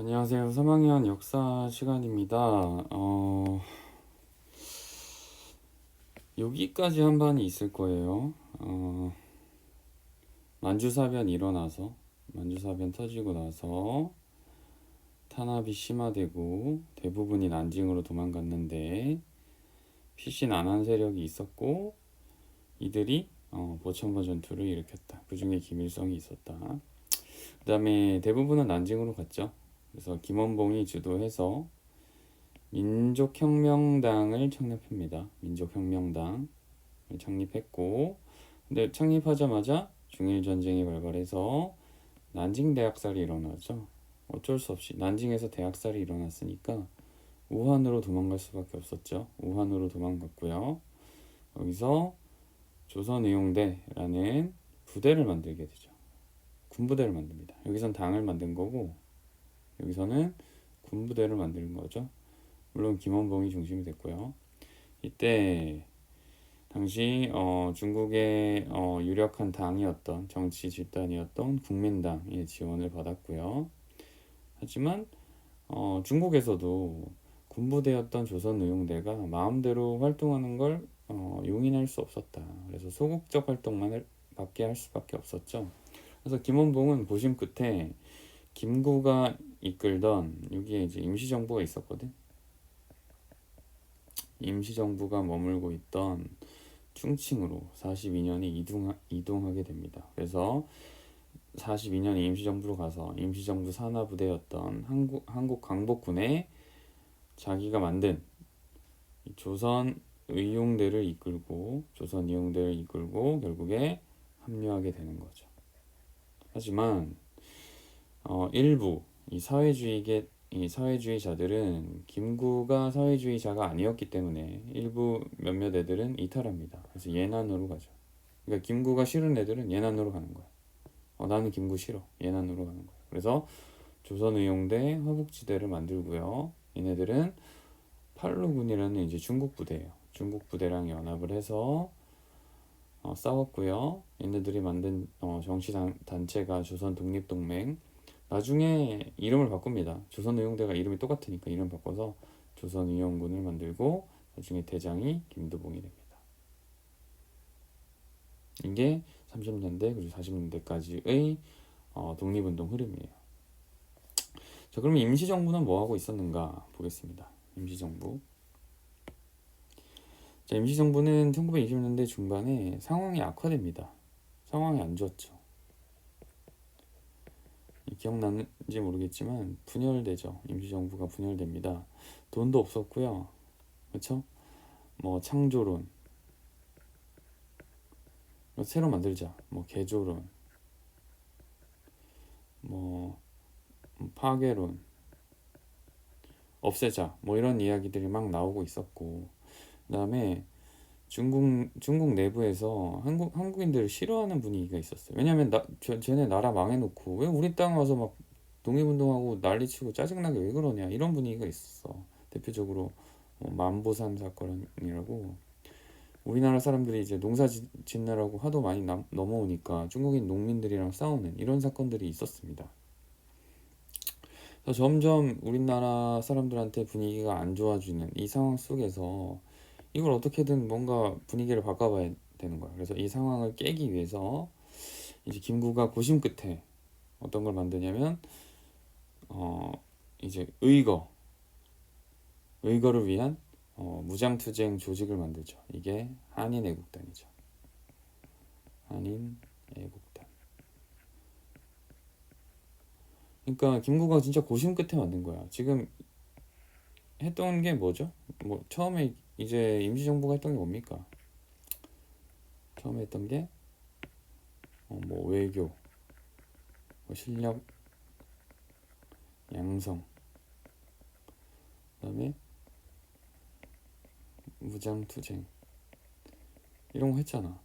안녕하세요. 3학년 역사 시간입니다. 여기까지 한 반이 있을 거예요. 만주사변 일어나서, 만주사변 터지고 나서 탄압이 심화되고 대부분이 난징으로 도망갔는데 피신안한 세력이 있었고 이들이 보천번 전투를 일으켰다. 그 중에 김일성이 있었다. 그 다음에 대부분은 난징으로 갔죠. 그래서 김원봉이 주도해서 민족혁명당을 창립합니다. 민족혁명당을 창립했고, 근데 창립하자마자 중일전쟁이 발발해서 난징 대학살이 일어나죠. 어쩔 수 없이 난징에서 대학살이 일어났으니까 우한으로 도망갈 수밖에 없었죠. 우한으로 도망갔고요. 여기서 조선의용대라는 부대를 만들게 되죠. 군부대를 만듭니다. 여기선 당을 만든 거고 여기서는 군부대를 만드는 거죠. 물론 김원봉이 중심이 됐고요. 이때 당시 중국의 유력한 당이었던 정치 집단이었던 국민당의 지원을 받았고요. 하지만 중국에서도 군부대였던 조선의용대가 마음대로 활동하는 걸 용인할 수 없었다. 그래서 소극적 활동만 밖에 할 수밖에 없었죠. 그래서 김원봉은 고심 끝에 김구가 이끌던 여기에 이제 임시정부가 있었거든. 임시정부가 머물고 있던 충칭으로 42년에 이동하게 됩니다. 그래서 42년에 임시정부로 가서 임시정부 산하부대였던 한국 광복군에 자기가 만든 조선의용대를 이끌고 결국에 합류하게 되는 거죠. 하지만 일부 이 사회주의자들은 김구가 사회주의자가 아니었기 때문에 일부 몇몇 애들은 이탈합니다. 그래서 예난으로 가죠. 그러니까 김구가 싫은 애들은 예난으로 가는 거야. 나는 김구 싫어. 예난으로 가는 거야. 그래서 조선의용대 화북지대를 만들고요. 얘네들은 팔루군이라는 이제 중국 부대예요. 중국 부대랑 연합을 해서 싸웠고요. 얘네들이 만든 정치 단체가 조선 독립동맹. 나중에 이름을 바꿉니다. 조선의용대가 이름이 똑같으니까 이름 바꿔서 조선의용군을 만들고 나중에 대장이 김두봉이 됩니다. 이게 30년대 그리고 40년대까지의 독립운동 흐름이에요. 자, 그러면 임시정부는 뭐 하고 있었는가 보겠습니다. 임시정부. 자, 임시정부는 1920년대 중반에 상황이 악화됩니다. 상황이 안 좋았죠. 기억나는지 모르겠지만 분열되죠. 임시정부가 분열됩니다. 돈도 없었고요. 그렇죠? 뭐 창조론, 새로 만들자, 뭐 개조론, 뭐 파괴론, 없애자, 뭐 이런 이야기들이 막 나오고 있었고, 그다음에 중국 내부에서 한국인들을 싫어하는 분위기가 있었어요. 왜냐면 쟤네 나라 망해놓고 왜 우리 땅 와서 막 독립운동하고 난리치고 짜증나게 왜 그러냐 이런 분위기가 있었어. 대표적으로 만보산 사건이라고 우리나라 사람들이 이제 농사 짓느라고 하도 많이 넘어오니까 중국인 농민들이랑 싸우는 이런 사건들이 있었습니다. 그래서 점점 우리나라 사람들한테 분위기가 안 좋아지는 이 상황 속에서 이걸 어떻게든 뭔가 분위기를 바꿔봐야 되는 거야. 그래서 이 상황을 깨기 위해서 이제 김구가 고심 끝에 어떤 걸 만드냐면 이제 의거를 위한 무장투쟁 조직을 만들죠. 이게 한인애국단이죠. 한인애국단. 그러니까 김구가 진짜 고심 끝에 만든 거야. 지금 했던 게 뭐죠? 뭐 처음에 이제 임시정부가 했던 게 뭡니까? 처음에 했던 게 뭐 외교, 뭐 실력 양성, 그다음에 무장투쟁 이런 거 했잖아.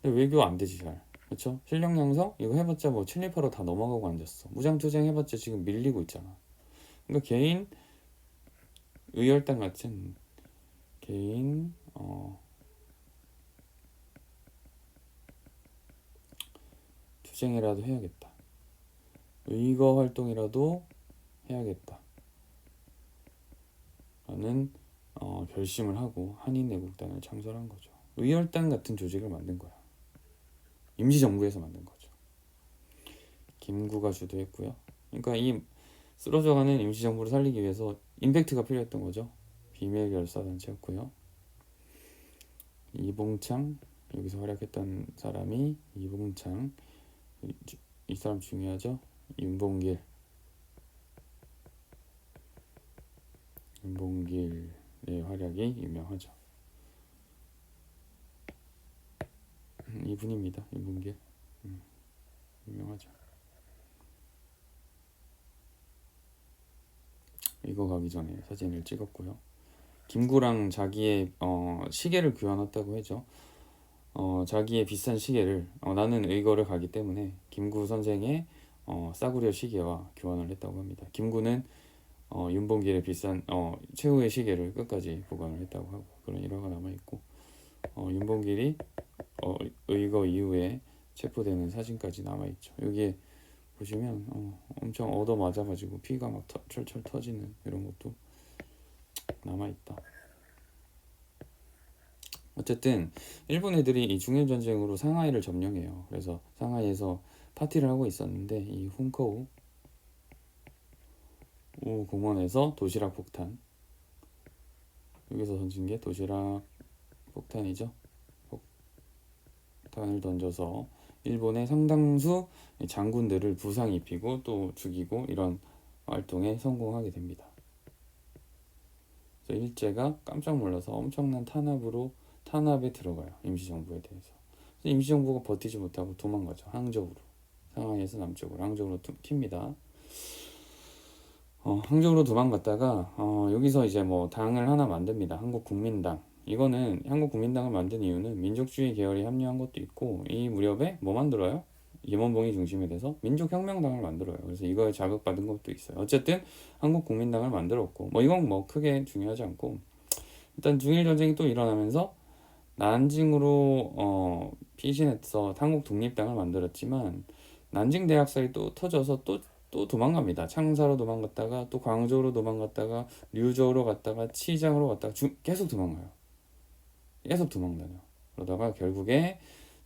근데 외교 안 되지 잘. 그렇죠? 실력 양성 이거 해봤자 뭐 친일파로 다 넘어가고 앉았어. 무장투쟁 해봤자 지금 밀리고 있잖아. 그러니까 개인 의열단 같은 개인 투쟁이라도 해야겠다. 의거 활동이라도 해야겠다 라는 결심을 하고 한인애국단을 창설한 거죠. 의열단 같은 조직을 만든 거야. 임시정부에서 만든 거죠. 김구가 주도했고요. 그러니까 이 쓰러져가는 임시정부를 살리기 위해서 임팩트가 필요했던 거죠. 비밀결사단체였고요. 이봉창, 여기서 활약했던 사람이 이봉창, 이 사람 중요하죠. 윤봉길의 활약이 유명하죠. 이분입니다. 윤봉길. 유명하죠. 이거 가기 전에 사진을 찍었고요. 김구랑 자기의 시계를 교환했다고 했죠. 자기의 비싼 시계를 나는 의거를 가기 때문에 김구 선생의 싸구려 시계와 교환을 했다고 합니다. 김구는 윤봉길의 비싼 최후의 시계를 끝까지 보관을 했다고 하고 그런 일화가 남아있고 윤봉길이 의거 이후에 체포되는 사진까지 남아있죠. 여기에 보시면 엄청 얻어맞아가지고 피가 막 철철 터지는 이런 것도 남아있다. 어쨌든 일본 애들이 이 중일전쟁으로 상하이를 점령해요. 그래서 상하이에서 파티를 하고 있었는데 이 훈커우 공원에서 도시락 폭탄, 여기서 던진 게 도시락 폭탄이죠. 폭탄을 던져서 일본의 상당수 장군들을 부상 입히고 또 죽이고 이런 활동에 성공하게 됩니다. 그래서 일제가 깜짝 놀라서 엄청난 탄압에 들어가요. 임시정부에 대해서. 그래서 임시정부가 버티지 못하고 도망가죠. 항저우로. 상하이에서 남쪽으로 항저우로 튑니다. 항저우로 도망갔다가 여기서 이제 뭐 당을 하나 만듭니다. 한국국민당. 이거는 한국국민당을 만든 이유는 민족주의 계열이 합류한 것도 있고 이 무렵에 뭐 만들어요? 임원봉이 중심이 돼서 민족혁명당을 만들어요. 그래서 이거에 자극받은 것도 있어요. 어쨌든 한국국민당을 만들었고 뭐 이건 뭐 크게 중요하지 않고 일단 중일전쟁이 또 일어나면서 난징으로 피신해서 한국 독립당을 만들었지만 난징 대학살이 또 터져서 또 도망갑니다. 창사로 도망갔다가 또 광저우로 도망갔다가 류저우로 갔다가 치장으로 갔다가 계속 도망가요. 계속 도망다녀요. 그러다가 결국에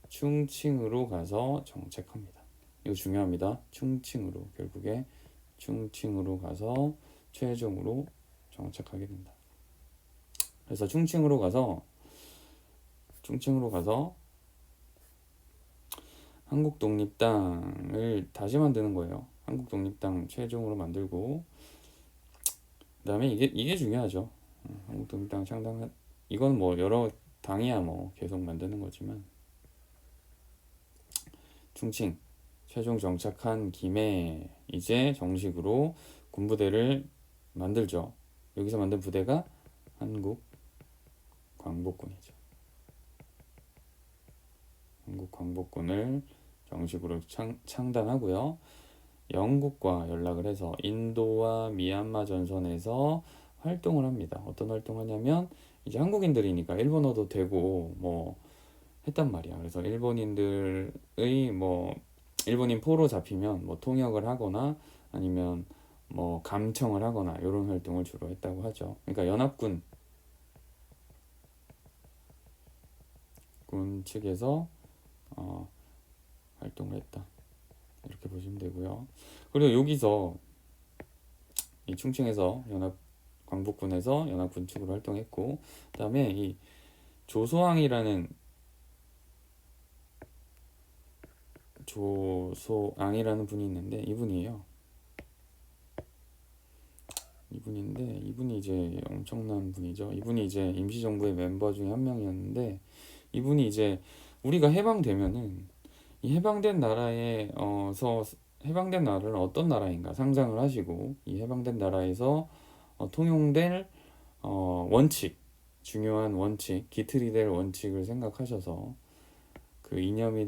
충칭으로 가서 정착합니다. 이거 중요합니다. 결국에 충칭으로 가서 최종으로 정착하게 된다. 그래서 충칭으로 가서 한국 독립당을 다시 만드는 거예요. 한국 독립당 최종으로 만들고 그다음에 이게 중요하죠. 한국 독립당 창당 이건 뭐 여러 당이야 뭐 계속 만드는 거지만 충칭 최종 정착한 김에 이제 정식으로 군부대를 만들죠. 여기서 만든 부대가 한국 광복군이죠. 한국 광복군을 정식으로 창단하고요. 영국과 연락을 해서 인도와 미얀마 전선에서 활동을 합니다. 어떤 활동하냐면 이제 한국인들이니까 일본어도 되고 뭐 했단 말이야. 그래서 일본인들의 뭐 일본인 포로 잡히면 뭐 통역을 하거나 아니면 뭐 감청을 하거나 이런 활동을 주로 했다고 하죠. 그러니까 연합군 측에서 활동을 했다. 이렇게 보시면 되고요. 그리고 여기서 이 충칭에서 광복군에서 연합군 측으로 활동했고 그다음에 이 조소앙이라는 분이 있는데 이분이 이제 엄청난 분이죠. 이분이 이제 임시정부의 멤버 중에 한 명이었는데 이분이 이제 우리가 해방되면은 이 해방된 나라를 어떤 나라인가 상상을 하시고 이 해방된 나라에서 통용될 중요한 원칙, 기틀이 될 원칙을 생각하셔서 그 이념이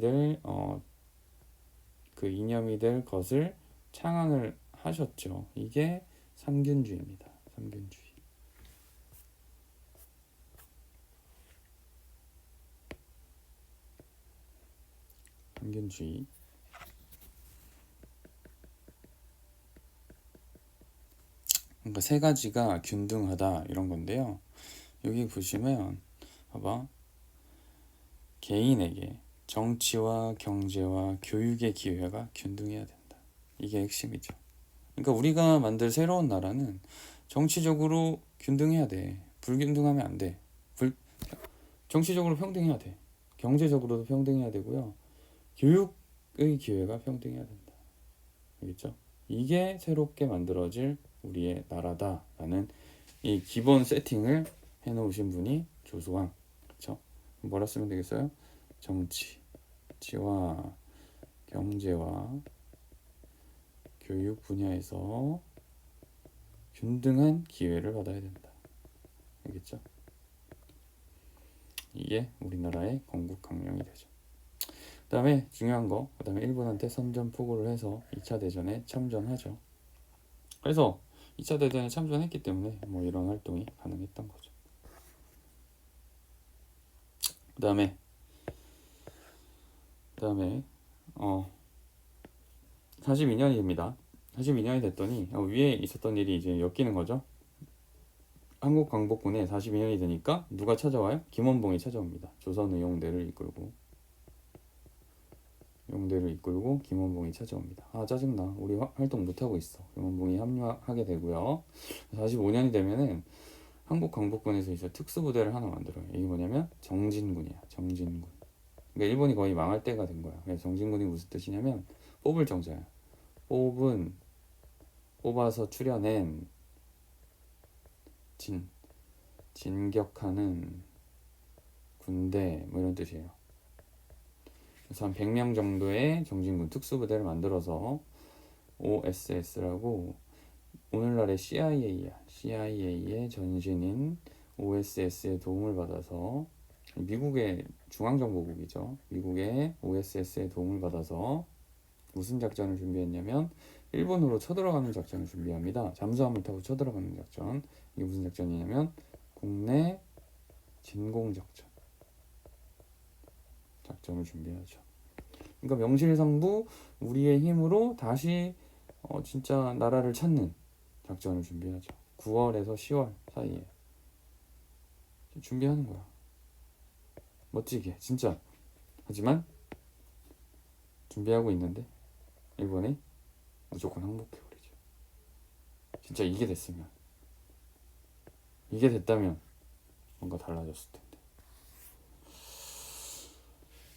될 것을 창안을 하셨죠. 이게 삼균주의입니다. 삼균주의. 그러니까 세 가지가 균등하다 이런 건데요. 여기 보시면 봐봐. 개인에게 정치와 경제와 교육의 기회가 균등해야 된다. 이게 핵심이죠. 그러니까 우리가 만들 새로운 나라는 정치적으로 균등해야 돼. 불균등하면 안 돼. 정치적으로 평등해야 돼. 경제적으로도 평등해야 되고요. 교육의 기회가 평등해야 된다. 알겠죠? 이게 새롭게 만들어질 우리의 나라다라는 이 기본 세팅을 해놓으신 분이 조수왕. 그렇죠? 뭐라 쓰면 되겠어요? 정치와 경제와 교육 분야에서 균등한 기회를 받아야 된다. 알겠죠? 이게 우리나라의 건국혁명이 되죠. 그 다음에 중요한 거, 그 다음에 일본한테 선전포고를 해서 2차 대전에 참전하죠. 그래서 2차 대전에 참전했기 때문에 뭐 이런 활동이 가능했던 거죠. 그 다음에 42년이 됩니다. 42년이 됐더니 위에 있었던 일이 이제 엮이는 거죠. 한국 광복군에 42년이 되니까 누가 찾아와요? 김원봉이 찾아옵니다. 조선의 용대를 이끌고 김원봉이 찾아옵니다. 아 짜증나. 우리 활동 못하고 있어. 김원봉이 합류하게 되고요. 45년이 되면은 한국 광복군에서 이제 특수부대를 하나 만들어요. 이게 뭐냐면 정진군이야. 정진군. 그러니까 일본이 거의 망할 때가 된 거야. 그래서 정진군이 무슨 뜻이냐면 뽑을 정자야. 뽑아서 추려낸 진격하는 군대 뭐 이런 뜻이에요. 그래서 한 100명 정도의 정진군 특수부대를 만들어서 OSS라고 오늘날의 CIA야. CIA의 전신인 OSS의 도움을 받아서 미국의 중앙정보국이죠. 미국의 OSS의 도움을 받아서 무슨 작전을 준비했냐면 일본으로 쳐들어가는 작전을 준비합니다. 잠수함을 타고 쳐들어가는 작전. 이게 무슨 작전이냐면 국내 작전을 준비하죠. 그러니까 명실상부 우리의 힘으로 다시 진짜 나라를 찾는 작전을 준비하죠. 9월에서 10월 사이에 준비하는 거야. 멋지게 진짜. 하지만 준비하고 있는데 일본이 무조건 항복해버리죠. 진짜 이게 됐다면 뭔가 달라졌을 텐데.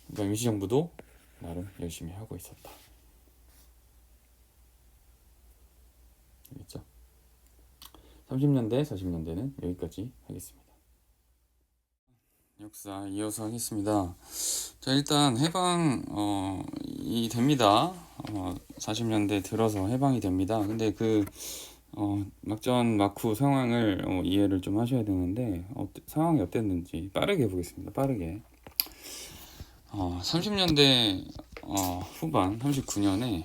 그러니까 임시정부도 나름 열심히 하고 있었다. 알겠죠? 30년대, 40년대는 여기까지 하겠습니다. 역사 이어서 하겠습니다. 자, 일단 해방이 됩니다. 40년대 들어서 해방이 됩니다. 근데 막전 막후 상황을 이해를 좀 하셔야 되는데 상황이 어땠는지 빠르게 보겠습니다. 빠르게 30년대 후반 39년에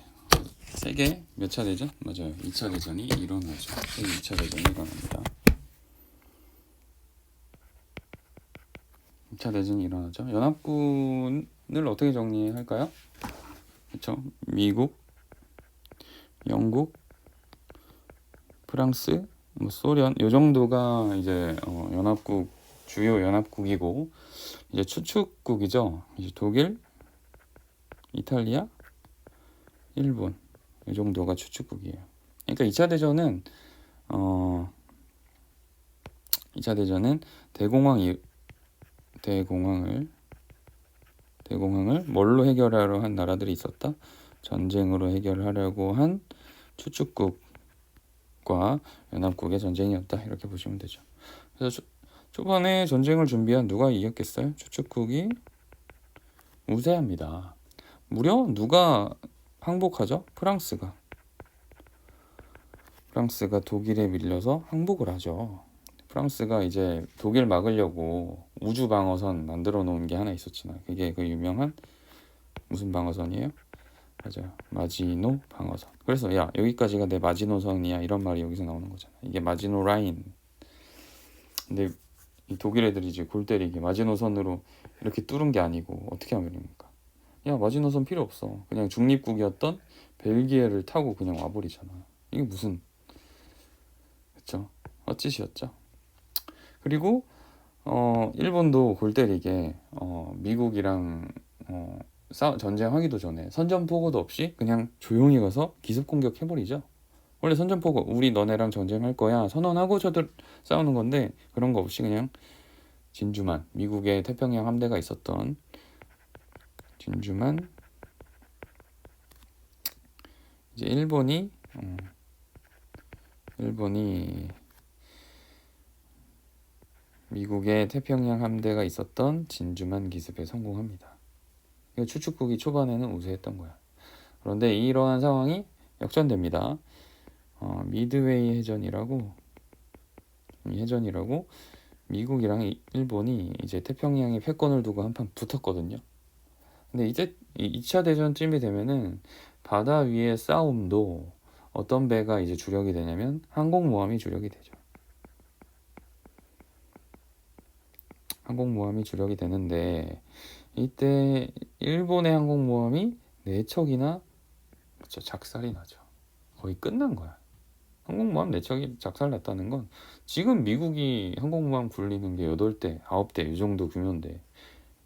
세계 몇 차 대전? 맞아요. 2차 대전이 일어나죠. 세계 2차 대전이 일어납니다. 2차 대전이 일어나죠. 연합군을 어떻게 정리할까요? 그렇죠. 미국, 영국, 프랑스, 소련 이 정도가 이제 주요 연합국이고 이제 추측국이죠. 이제 독일, 이탈리아, 일본 이 정도가 추측국이에요. 그러니까 2차 대전은 대공황을 뭘로 해결하려 한 나라들이 있었다? 전쟁으로 해결하려고 한 추측국과 연합국의 전쟁이었다. 이렇게 보시면 되죠. 그래서 초반에 전쟁을 준비한 누가 이겼겠어요? 추측국이 우세합니다. 무려 누가 항복하죠? 프랑스가 독일에 밀려서 항복을 하죠. 프랑스가 이제 독일 막으려고 우주 방어선 만들어 놓은 게 하나 있었잖아요. 그게 그 유명한 무슨 방어선이에요? 맞아요. 마지노 방어선. 그래서 야 여기까지가 내 마지노선이야 이런 말이 여기서 나오는 거잖아. 이게 마지노 라인. 근데 이 독일 애들이 이제 골 때리게 마지노선으로 이렇게 뚫은 게 아니고 어떻게 하면 됩니까? 야 마지노선 필요 없어. 그냥 중립국이었던 벨기에를 타고 그냥 와버리잖아. 이게 무슨 그쵸. 헛짓이었죠. 그리고 일본도 골 때리게 미국이랑 전쟁하기도 전에 선전포고도 없이 그냥 조용히 가서 기습 공격해버리죠. 원래 선전포고 우리 너네랑 전쟁할 거야 선언하고 저들 싸우는 건데 그런 거 없이 그냥 진주만 미국의 태평양 함대가 있었던 진주만 이제 일본이 미국의 태평양 함대가 있었던 진주만 기습에 성공합니다. 추축국이 초반에는 우세했던 거야. 그런데 이러한 상황이 역전됩니다. 미드웨이 해전이라고 미국이랑 일본이 이제 태평양에 패권을 두고 한판 붙었거든요. 근데 이제 2차 대전쯤이 되면은 바다 위의 싸움도 어떤 배가 이제 주력이 되냐면 항공모함이 주력이 되죠. 항공모함이 주력이 되는데 이때 일본의 항공모함이 4척이나 작살이 나죠. 거의 끝난 거야. 항공모함 4척이 작살났다는 건 지금 미국이 항공모함 굴리는 게 8대, 9대 이 정도 규모인데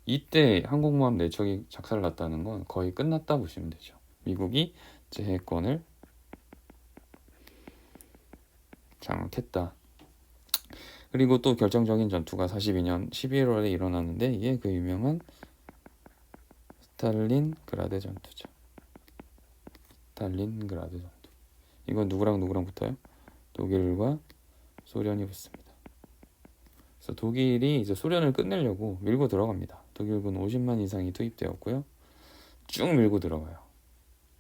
이때 항공모함 4척이 작살났다는 건 거의 끝났다 보시면 되죠. 미국이 제해권을 장악했다. 그리고 또 결정적인 전투가 42년 11월에 일어났는데 이게 그 유명한 스탈린그라드 전투죠. 스탈린그라드 전투. 이건 누구랑 붙어요? 독일과 소련이 붙습니다. 그래서 독일이 이제 소련을 끝내려고 밀고 들어갑니다. 독일군 50만 이상이 투입되었고요. 쭉 밀고 들어가요.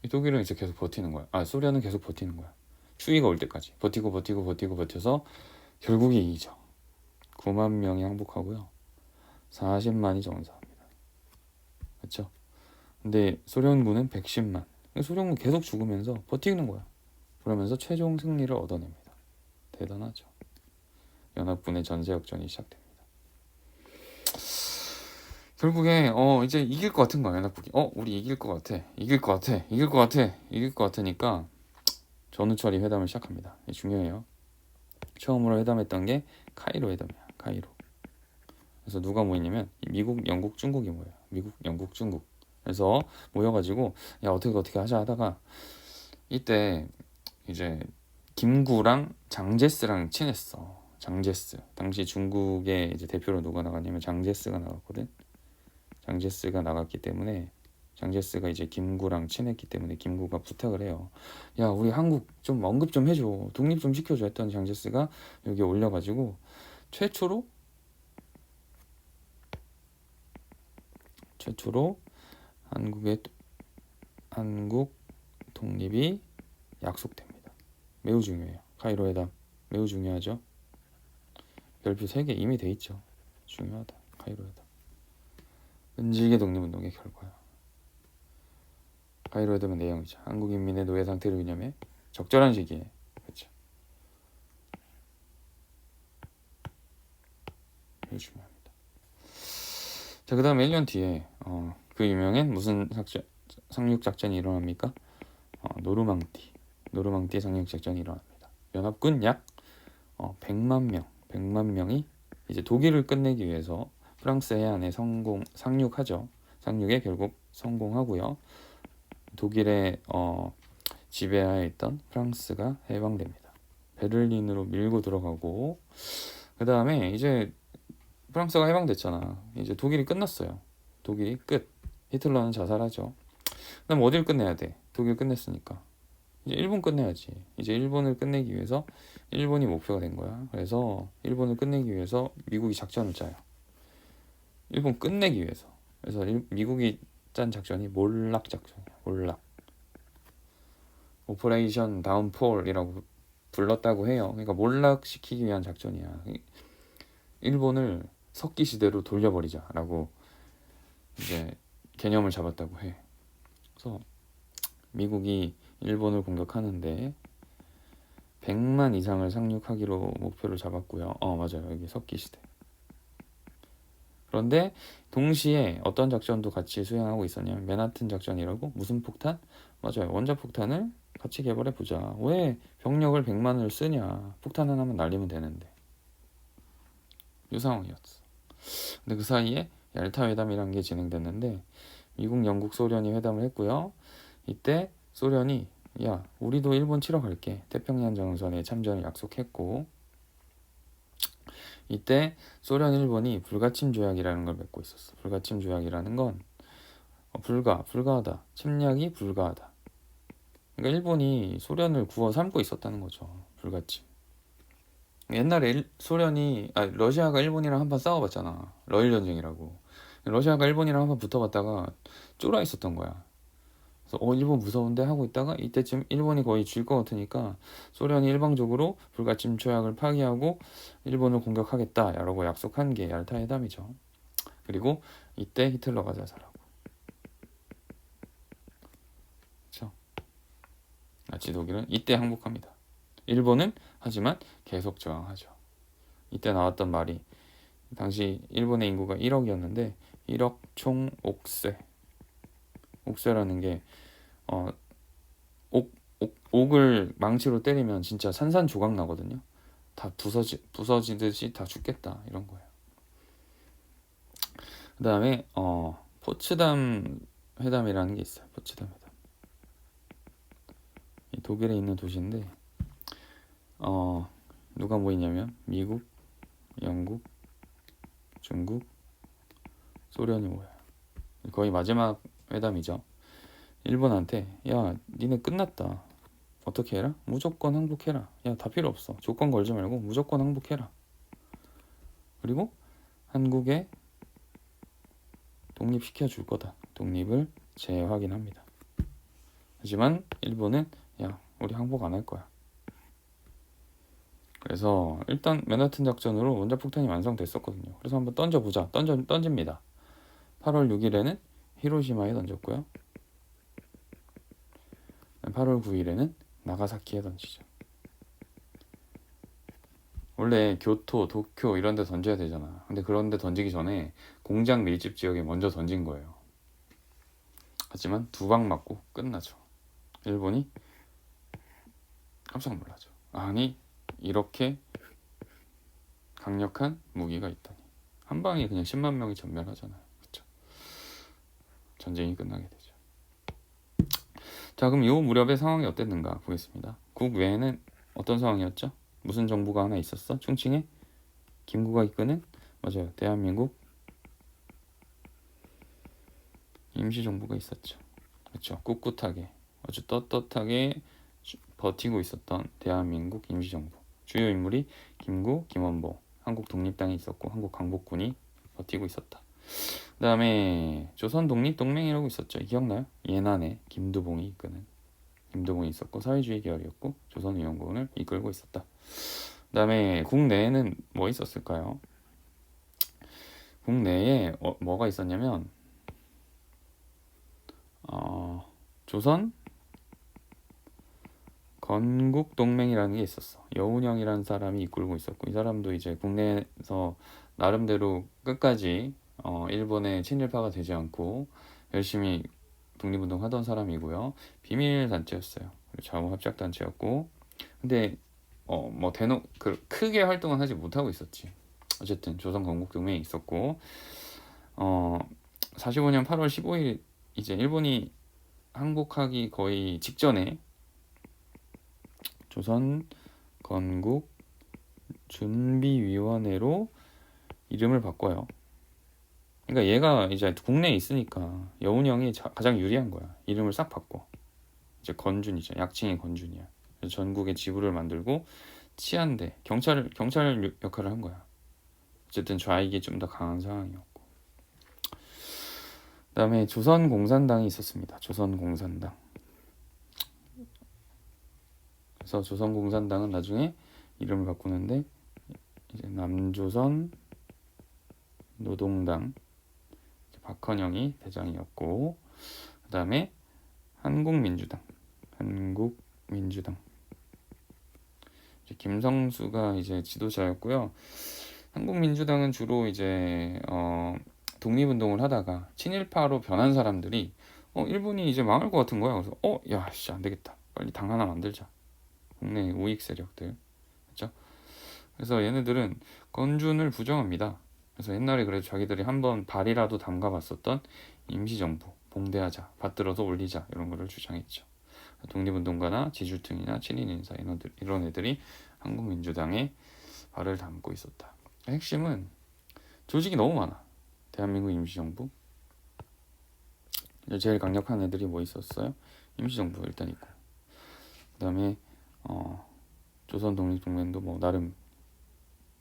이 독일은 이제 계속 버티는 거야. 소련은 계속 버티는 거야. 추위가 올 때까지 버텨서 결국에 이기죠. 9만 명이 항복하고요. 40만이 전사합니다. 그렇죠? 근데 소련군은 110만. 소련군 계속 죽으면서 버티는 거야. 그러면서 최종 승리를 얻어냅니다. 대단하죠. 연합군의 전세 역전이 시작됩니다. 결국에 이제 이길 것 같은 거야. 연합국이 우리 이길 것 같으니까 전우철이 회담을 시작합니다. 이게 중요해요. 처음으로 회담했던 게 카이로 회담이야. 카이로. 그래서 누가 모이냐면 미국, 영국, 중국이 모여요. 미국, 영국, 중국. 그래서 모여가지고 야 어떻게 하자 하다가 이때 이제 김구랑 장제스랑 친했어. 장제스. 당시 중국의 이제 대표로 누가 나갔냐면 장제스가 나갔거든. 장제스가 나갔기 때문에 장제스가 이제 김구랑 친했기 때문에 김구가 부탁을 해요. 야 우리 한국 좀 언급 좀 해줘. 독립 좀 시켜줘 했던 장제스가 여기 올려가지고 최초로 한국 독립이 약속됩니다. 매우 중요해요. 카이로 회담 매우 중요하죠. 별표 3개 이미 돼 있죠. 중요하다. 카이로 회담. 은지의 독립운동의 결과야. 카이로 회담의 내용이죠. 한국 인민의 노예 상태를 유념해 적절한 시기에 그렇죠. 매우 중요합니다. 자, 그 다음에 1년 뒤에 그 유명한 무슨 상륙 작전이 일어납니까? 노르망디 상륙 작전이 일어납니다. 연합군 약 100만 명이 이제 독일을 끝내기 위해서 프랑스 해안에 상륙하죠. 상륙에 결국 성공하고요. 독일의 지배하에 있던 프랑스가 해방됩니다. 베를린으로 밀고 들어가고 그 다음에 이제 프랑스가 해방됐잖아. 이제 독일이 끝났어요. 독일이 끝. 히틀러는 자살하죠. 그다음 어딜 끝내야 돼? 독일 끝냈으니까 이제 일본 끝내야지. 이제 일본을 끝내기 위해서 일본이 목표가 된 거야. 그래서 일본을 끝내기 위해서 미국이 작전을 짜요. 일본 끝내기 위해서. 그래서 미국이 짠 작전이 몰락 작전이야. 몰락. 오퍼레이션 다운폴이라고 불렀다고 해요. 그러니까 몰락시키기 위한 작전이야. 일본을 석기 시대로 돌려버리자라고 이제 개념을 잡았다고 해. 그래서 미국이 일본을 공격하는데 100만 이상을 상륙하기로 목표를 잡았고요. 맞아요. 여기 석기 시대. 그런데 동시에 어떤 작전도 같이 수행하고 있었냐면 맨하튼 작전이라고. 무슨 폭탄? 맞아요. 원자폭탄을 같이 개발해 보자. 왜 병력을 100만을 쓰냐. 폭탄 하나만 날리면 되는데. 이 상황이었어. 근데 그 사이에 얄타 회담이라는 게 진행됐는데 미국, 영국, 소련이 회담을 했고요. 이때 소련이 야, 우리도 일본 치러 갈게. 태평양 정선에 참전을 약속했고, 이때 소련, 일본이 불가침 조약이라는 걸 맺고 있었어. 불가침 조약이라는 건 불가하다. 침략이 불가하다. 그러니까 일본이 소련을 구워 삶고 있었다는 거죠. 불가침. 옛날에 러시아가 일본이랑 한번 싸워봤잖아. 러일 전쟁이라고. 러시아가 일본이랑 한번 붙어봤다가 쫄아 있었던 거야. 그래서 일본 무서운데 하고 있다가 이때쯤 일본이 거의 질 것 같으니까 소련이 일방적으로 불가침 조약을 파기하고 일본을 공격하겠다라고 약속한 게 얄타 회담이죠. 그리고 이때 히틀러가 자살하고. 그렇죠? 나치 독일은 이때 항복합니다. 일본은 하지만 계속 저항하죠. 이때 나왔던 말이 당시 일본의 인구가 1억이었는데 1억 총 옥세. 옥세라는 게 옥을 망치로 때리면 진짜 산산조각 나거든요. 다 부서지듯이 다 죽겠다 이런 거예요. 그 다음에 포츠담 회담이라는 게 있어요. 포츠담 회담. 독일에 있는 도시인데 누가 모이냐면 미국, 영국, 중국, 소련이 모여요. 거의 마지막 회담이죠. 일본한테 야, 니네 끝났다. 어떻게 해라? 무조건 항복해라. 야, 다 필요 없어. 조건 걸지 말고 무조건 항복해라. 그리고 한국에 독립시켜 줄 거다. 독립을 재확인합니다. 하지만 일본은 야, 우리 항복 안 할 거야. 그래서 일단 맨하튼 작전으로 원자폭탄이 완성됐었거든요. 그래서 한번 던져보자. 던집니다. 8월 6일에는 히로시마에 던졌고요. 8월 9일에는 나가사키에 던지죠. 원래 교토, 도쿄 이런 데 던져야 되잖아. 근데 그런 데 던지기 전에 공장 밀집 지역에 먼저 던진 거예요. 하지만 2방 맞고 끝나죠. 일본이 깜짝 놀라죠. 아니, 이렇게 강력한 무기가 있다니. 한 방에 그냥 10만 명이 전멸하잖아요. 그렇죠? 전쟁이 끝나게 되죠. 자, 그럼 이 무렵의 상황이 어땠는가 보겠습니다. 국외에는 어떤 상황이었죠? 무슨 정부가 하나 있었어? 충칭에 김구가 이끄는 맞아요. 대한민국 임시정부가 있었죠. 그렇죠. 꿋꿋하게 아주 떳떳하게 버티고 있었던 대한민국 임시정부. 주요 인물이 김구, 김원보, 한국 독립당이 있었고 한국 강복군이 버티고 있었다. 그 다음에 조선 독립동맹이라고 있었죠. 기억나요? 예난에 김두봉이 있었고 사회주의 계열이었고 조선의용군을 이끌고 있었다. 그 다음에 국내에는 뭐 있었을까요? 국내에 뭐가 있었냐면 조선 건국동맹이라는 게 있었어. 여운형이라는 사람이 이끌고 있었고 이 사람도 이제 국내에서 나름대로 끝까지 일본의 친일파가 되지 않고 열심히 독립운동 하던 사람이고요. 비밀 단체였어요. 좌우 합작 단체였고 근데 뭐 크게 활동은 하지 못하고 있었지. 어쨌든 조선 건국동맹이 있었고 45년 8월 15일 이제 일본이 항복하기 거의 직전에 조선 건국 준비위원회로 이름을 바꿔요. 그러니까 얘가 이제 국내에 있으니까 여운형이 가장 유리한 거야. 이름을 싹 바꿔. 이제 건준이죠. 약칭이 건준이야. 그래서 전국에 지부를 만들고 치안대, 경찰 역할을 한 거야. 어쨌든 좌익이 좀 더 강한 상황이었고. 그다음에 조선공산당이 있었습니다. 조선공산당. 그래서 조선공산당은 나중에 이름을 바꾸는데 이제 남조선 노동당 박헌영이 대장이었고 그 다음에 한국민주당 이제 김성수가 이제 지도자였고요. 한국민주당은 주로 이제 독립운동을 하다가 친일파로 변한 사람들이 일본이 이제 망할 것 같은 거야. 그래서 야, 씨, 안 되겠다. 빨리 당 하나 만들자. 국내 우익 세력들. 그렇죠? 그래서 얘네들은 건준을 부정합니다. 그래서 옛날에 그래도 자기들이 한번 발이라도 담가봤었던 임시정부 봉대하자, 받들어서 올리자 이런 거를 주장했죠. 독립운동가나 지주층이나 친일 인사 이런 애들이 한국민주당에 발을 담고 있었다. 핵심은 조직이 너무 많아. 대한민국 임시정부 제일 강력한 애들이 뭐 있었어요? 임시정부 일단 있고, 그 다음에 조선독립동맹도 뭐 나름,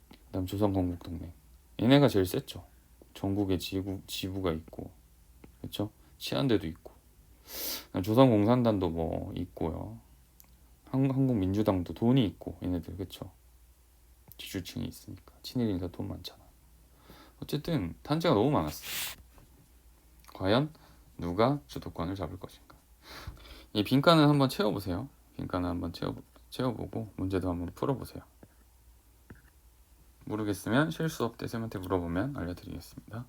그 다음 조선건국동맹, 얘네가 제일 셌죠. 전국에 지부가 있고, 그렇죠? 치안대도 있고, 조선공산당도 뭐 있고요. 한국민주당도 돈이 있고, 얘네들, 그렇죠? 지주층이 있으니까 친일 인사 돈 많잖아. 어쨌든 탄재가 너무 많았어. 과연 누가 주도권을 잡을 것인가? 이 빈칸은 한번 채워보세요. 빈칸은 한번 채워보고 문제도 한번 풀어보세요. 모르겠으면 실수업 때 쌤한테 물어보면 알려드리겠습니다.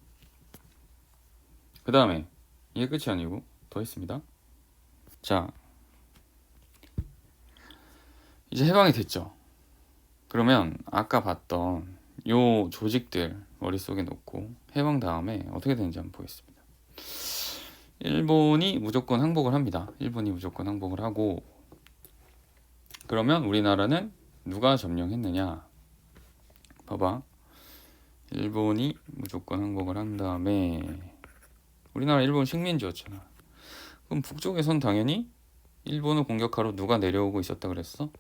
그 다음에 이게 끝이 아니고 더 있습니다. 자, 이제 해방이 됐죠. 그러면 아까 봤던 요 조직들 머릿속에 놓고 해방 다음에 어떻게 되는지 한번 보겠습니다. 일본이 무조건 항복을 합니다. 일본이 무조건 항복을 하고, 그러면 우리나라는 누가 점령했느냐? 봐봐. 일본이 무조건 항복을 한 다음에 우리나라 일본 식민지였잖아. 그럼 북쪽에선 당연히 일본을 공격하러 누가 내려오고 있었다 그랬어?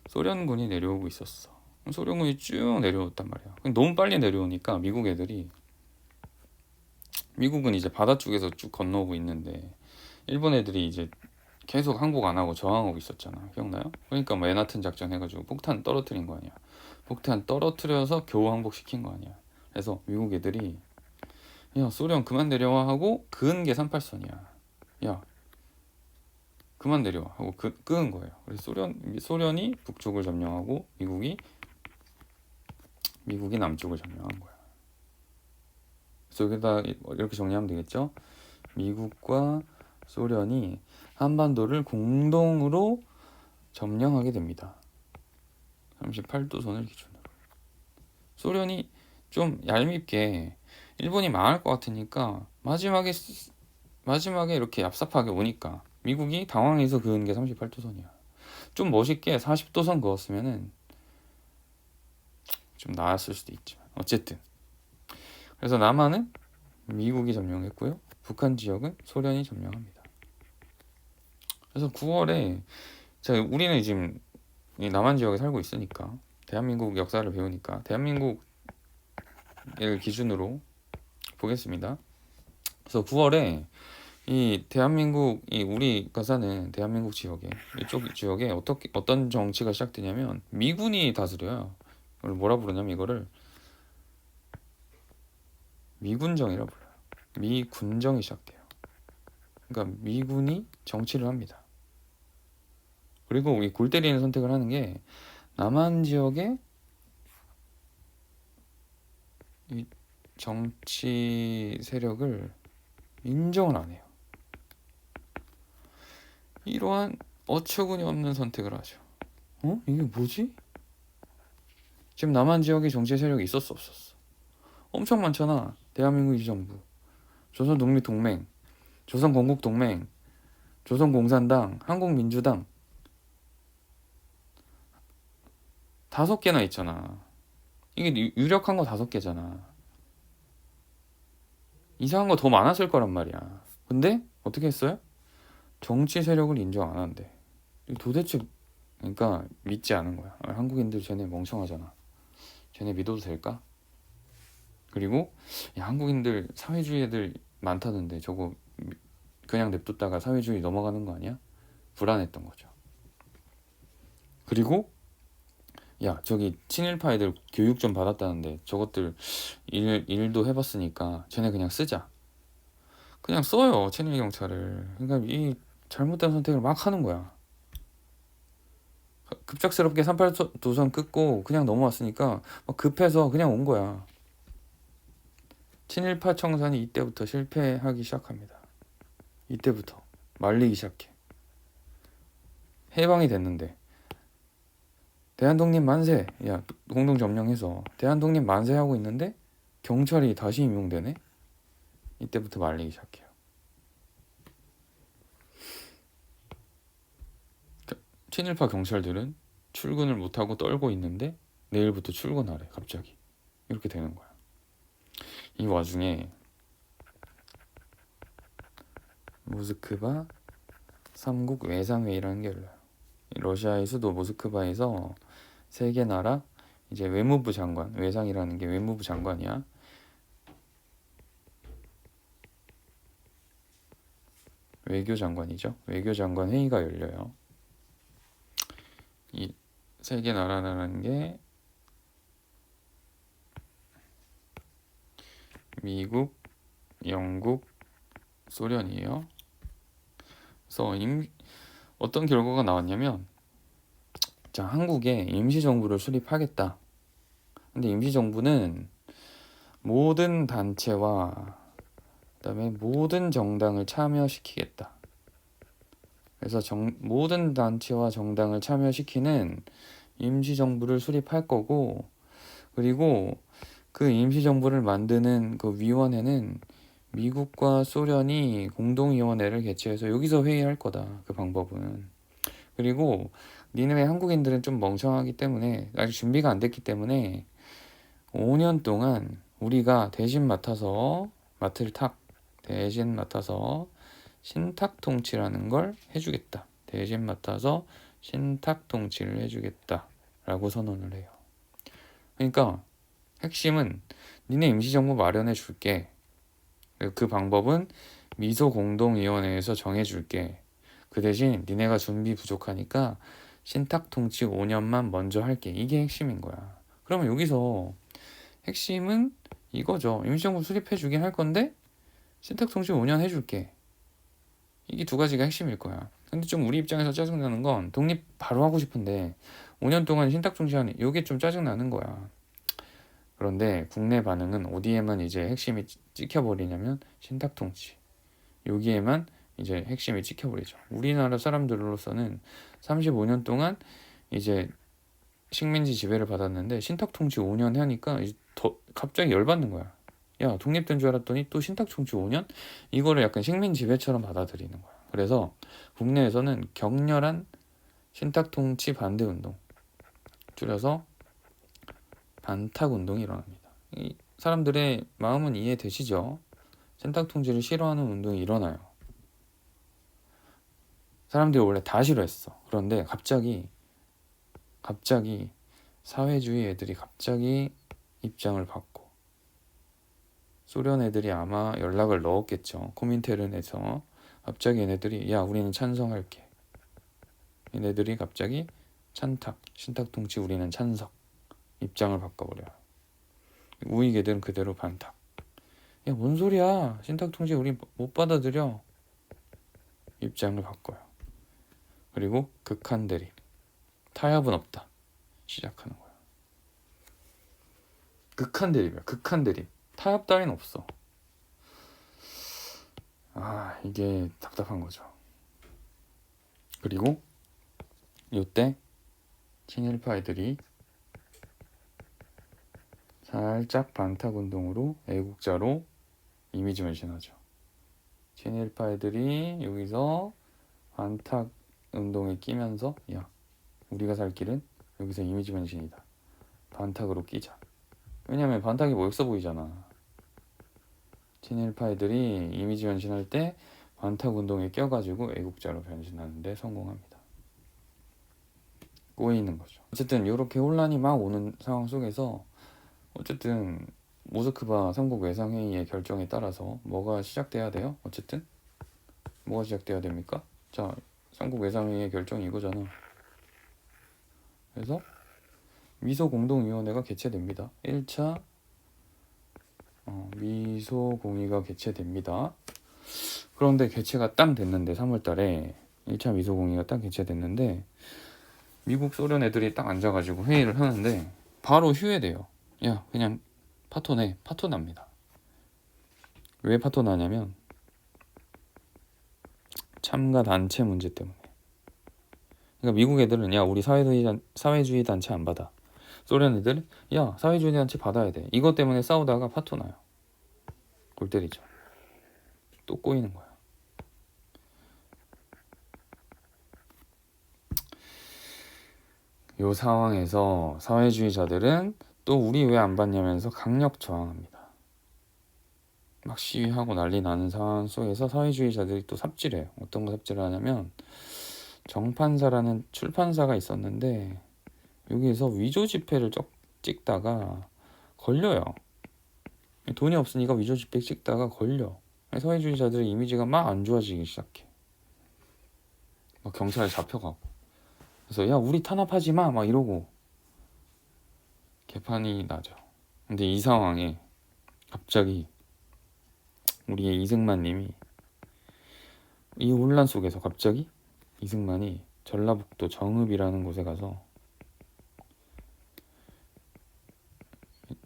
소련군이 내려오고 있었어. 소련군이 쭉 내려왔단 말이야. 너무 빨리 내려오니까 미국은 이제 바다 쪽에서 쭉 건너오고 있는데 일본 애들이 이제 계속 항복 안 하고 저항하고 있었잖아. 기억나요? 그러니까 뭐 맨하튼 작전 해가지고 폭탄 떨어뜨린 거 아니야. 폭탄 떨어뜨려서 겨우 항복시킨 거 아니야. 그래서 미국 애들이 야, 소련 그만 내려와 하고 그은 게 38선이야. 야, 그만 내려와 하고 끄은 거예요. 그래서 소련이 북쪽을 점령하고 미국이 남쪽을 점령한 거야. 그래서 여기다 이렇게 정리하면 되겠죠? 미국과 소련이 한반도를 공동으로 점령하게 됩니다. 38도선을 기준으로. 소련이 좀 얄밉게 일본이 망할 것 같으니까 마지막에 이렇게 얍삽하게 오니까 미국이 당황해서 그은 게 38도선이야. 좀 멋있게 40도선 그었으면은 좀 나았을 수도 있지만 어쨌든, 그래서 남한은 미국이 점령했고요. 북한 지역은 소련이 점령합니다. 그래서 9월에 우리는 지금 이 남한 지역에 살고 있으니까 대한민국 역사를 배우니까 대한민국을 기준으로 보겠습니다. 그래서 9월에 이 대한민국, 우리가 사는 대한민국 지역에, 이쪽 지역에 어떤 정치가 시작되냐면 미군이 다스려요. 이걸 뭐라 부르냐면 이거를 미군정이라 불러요. 미군정이 시작돼요. 그러니까 미군이 정치를 합니다. 그리고 이 골 때리는 선택을 하는 게 남한 지역의 이 정치 세력을 인정을 안 해요. 이러한 어처구니 없는 선택을 하죠. 이게 뭐지? 지금 남한 지역의 정치 세력이 있었어, 없었어? 엄청 많잖아. 대한민국 임시정부, 조선독립동맹, 조선건국동맹, 조선공산당, 한국민주당 5개나 있잖아. 이게 유력한 거 5개잖아. 이상한 거 더 많았을 거란 말이야. 근데 어떻게 했어요? 정치 세력을 인정 안 한대. 도대체, 그러니까 믿지 않은 거야. 한국인들 쟤네 멍청하잖아. 쟤네 믿어도 될까? 그리고 한국인들 사회주의 애들 많다던데 저거 그냥 냅뒀다가 사회주의 넘어가는 거 아니야? 불안했던 거죠. 그리고 저기 친일파 애들 교육 좀 받았다는데 저것들 일도 해봤으니까 쟤네 그냥 쓰자. 그냥 써요, 친일 경찰을. 그러니까 이 잘못된 선택을 막 하는 거야. 급작스럽게 38도선 끊고 그냥 넘어왔으니까 막 급해서 그냥 온 거야. 친일파 청산이 이때부터 실패하기 시작합니다. 이때부터 말리기 시작해. 해방이 됐는데 대한독립 만세! 야, 공동점령해서 대한독립 만세 하고 있는데 경찰이 다시 임용되네? 이때부터 말리기 시작해요. 친일파 경찰들은 출근을 못하고 떨고 있는데 내일부터 출근하래, 갑자기. 이렇게 되는 거야. 이 와중에 모스크바 3국 외상회의라는 게 열려요. 러시아의 수도 모스크바에서 세 개 나라 이제 외무부 장관, 외상이라는 게 외무부 장관이야. 외교장관이죠. 외교장관 회의가 열려요. 이 세 개 나라라는 게 미국, 영국, 소련이에요. 그래서 어떤 결과가 나왔냐면, 자, 한국에 임시정부를 수립하겠다. 근데 임시정부는 모든 단체와 그다음에 모든 정당을 참여시키겠다. 그래서 모든 단체와 정당을 참여시키는 임시정부를 수립할 거고, 그리고 그 임시정부를 만드는 그 위원회는 미국과 소련이 공동위원회를 개최해서 여기서 회의할 거다. 그 방법은. 그리고 니네 한국인들은 좀 멍청하기 때문에 아직 준비가 안 됐기 때문에 5년 동안 우리가 대신 맡아서 신탁 통치라는 걸 해주겠다. 대신 맡아서 신탁 통치를 해주겠다 라고 선언을 해요. 그러니까 핵심은 니네 임시정부 마련해 줄게. 그 방법은 미소공동위원회에서 정해줄게. 그 대신 니네가 준비 부족하니까 신탁 통치 5년만 먼저 할게. 이게 핵심인 거야. 그러면 여기서 핵심은 이거죠. 임시정부 수립해주긴 할 건데 신탁 통치 5년 해줄게. 이게 두 가지가 핵심일 거야. 근데 좀 우리 입장에서 짜증나는 건 독립 바로 하고 싶은데 5년 동안 신탁 통치하는 이게 좀 짜증나는 거야. 그런데 국내 반응은 어디에만 이제 핵심이 찍혀버리냐면 신탁 통치. 여기에만 이제 핵심이 찍혀버리죠. 우리나라 사람들로서는 35년 동안 이제 식민지 지배를 받았는데 신탁 통치 5년 하니까 이제 더 갑자기 열받는 거야. 야, 독립된 줄 알았더니 또 신탁 통치 5년? 이거를 약간 식민 지배처럼 받아들이는 거야. 그래서 국내에서는 격렬한 신탁 통치 반대 운동, 줄여서 반탁 운동이 일어납니다. 이 사람들의 마음은 이해되시죠? 신탁 통치를 싫어하는 운동이 일어나요. 사람들이 원래 다 싫어했어. 그런데 갑자기 사회주의 애들이 갑자기 입장을 바꿔. 소련 애들이 아마 연락을 넣었겠죠. 코민테른에서 갑자기 얘네들이 야, 우리는 찬성할게. 얘네들이 갑자기 신탁 통치 우리는 찬성. 입장을 바꿔버려요. 우익 애들은 그대로 반탁. 야, 뭔 소리야? 신탁 통치 우리 못 받아들여. 입장을 바꿔요. 그리고 극한 대립. 타협은 없다. 시작하는 거야. 극한 대립이야. 극한 대립. 타협 따윈 없어. 아, 이게 답답한 거죠. 그리고 이때 친일파 애들이 살짝 반탁 운동으로 애국자로 이미지 변신하죠. 친일파 애들이 여기서 반탁 운동에 끼면서 야, 우리가 살 길은 여기서 이미지 변신이다. 반탁으로 끼자. 왜냐면 반탁이 멋있어 보이잖아. 친일파 애들이 이미지 변신할 때 반탁 운동에 껴가지고 애국자로 변신하는데 성공합니다. 꼬이는 거죠. 어쨌든 이렇게 혼란이 막 오는 상황 속에서 어쨌든 모스크바 3국 외상회의의 결정에 따라서 뭐가 시작돼야 돼요? 어쨌든 뭐가 시작돼야 됩니까? 자, 3국 외상회의의 결정이 이거잖아. 그래서 미소공동위원회가 개최됩니다. 1차 미소공의가 개최됩니다. 그런데 개최가 딱 됐는데 3월달에 1차 미소공의가 딱 개최됐는데 미국 소련 애들이 딱 앉아가지고 회의를 하는데 바로 휴회돼요. 야 그냥 파토납니다. 왜 파토나냐면 참가 단체 문제 때문에. 그러니까 미국 애들은 야 우리 사회주의 단체 안 받아. 소련 애들은 야 사회주의 단체 받아야 돼. 이것 때문에 싸우다가 파토나요. 골 때리죠. 또 꼬이는 거야. 요 상황에서 사회주의자들은 또 우리 왜 안 받냐면서 강력 저항합니다. 막 시위하고 난리 나는 상황 속에서 사회주의자들이 또 삽질해요. 어떤 거 삽질을 하냐면 정판사라는 출판사가 있었는데 여기에서 위조 지폐를 찍다가 걸려요. 돈이 없으니까 위조 지폐 찍다가 걸려. 사회주의자들의 이미지가 막 안 좋아지기 시작해. 막 경찰에 잡혀가고. 그래서 야 우리 탄압하지 마 막 이러고 개판이 나죠. 근데 이 상황에 갑자기 우리의 이승만 님이 이 혼란 속에서 갑자기 이승만이 전라북도 정읍이라는 곳에 가서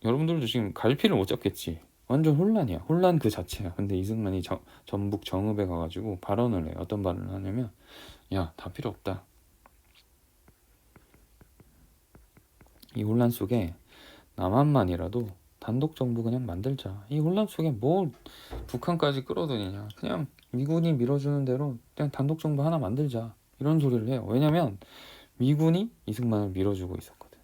여러분들도 지금 갈피를 못 잡겠지. 완전 혼란이야. 혼란 그 자체야. 근데 이승만이 전북 정읍에 가가지고 발언을 해. 어떤 발언을 하냐면 야 다 필요 없다. 이 혼란 속에 남한만이라도 단독 정부 그냥 만들자. 이 혼란 속에 뭐 북한까지 끌어들이냐. 그냥 미군이 밀어주는 대로 그냥 단독 정부 하나 만들자. 이런 소리를 해요. 왜냐면 미군이 이승만을 밀어주고 있었거든.